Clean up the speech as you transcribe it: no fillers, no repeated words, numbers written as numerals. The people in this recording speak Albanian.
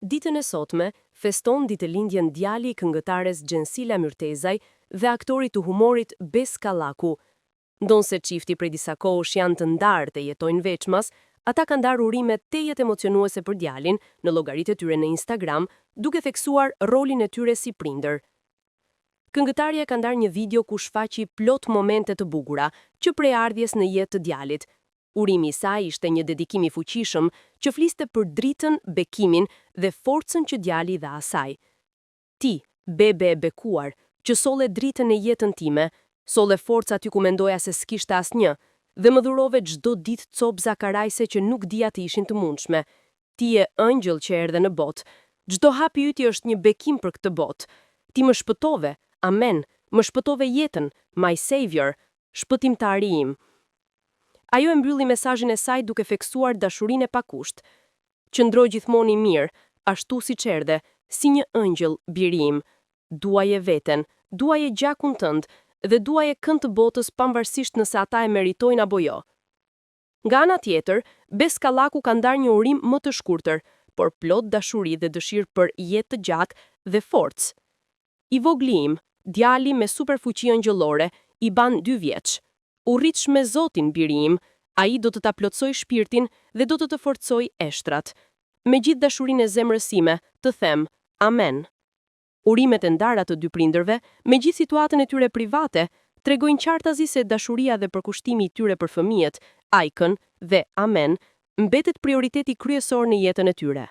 Ditën e sotme, feston ditëlindjen djali i këngëtares Gjensila Myrtezaj dhe aktorit të humorit Bes Kallaku. Ndonse çifti prej disa kohësh janë të ndarë dhe jetojnë veçmas, ata kanë ndarë urime tejet emocionuese për djalin në llogaritë e tyre në Instagram, duke theksuar rolin e tyre si prindër. Këngëtarja ka ndarë një video ku shfaqi plot momente të bukura që prej ardhjes në jetë të djalit. Urimi i saj ishte një dedikim i fuqishëm që fliste për dritën, bekimin dhe forcën që djali dha asaj. Ti, bebe e bekuar, që solle dritën e jetën time, solle forca ty ku mendoja se s'kishte asnjë, dhe më dhurove çdo ditë copza karajse që nuk dija të ishin të mundshme. Ti je ëngjëll që erdhe në botë. Çdo hap i yti është një bekim për këtë botë. Ti më shpëtove, amen, më shpëtove jetën, my savior, shpëtimtari im. Ajo e mbylli mesazhin e saj duke theksuar dashurinë e pakusht. Qëndro gjithmonë i mirë, ashtu siç erdhe, si një ëngjëll, biri im. Duaje veten, duaje gjakun tënd dhe duaje kënd të botës pavarësisht nëse ata e meritojnë apo jo. Nga ana tjetër, Bes Kallaku ka ndarë një urim më të shkurtër, por plot dashuri dhe dëshirë për jetë të gjatë dhe forcë. I vogli im, djali me superfuqi ëngjëllore, i ban 2 vjeç. U rritsh me Zotin, biri im, ai do të ta plotsoj shpirtin dhe do të të forcoj eshtrat. Me gjithë dashurinë e zemrës sime, të them, amen. Urimet e ndara të dy prindërve, me gjithë situatën e tyre private, tregojnë qartazi se dashuria dhe përkushtimi i tyre për fëmijët, ajkën dhe amen, mbetet prioriteti kryesor në jetën e tyre.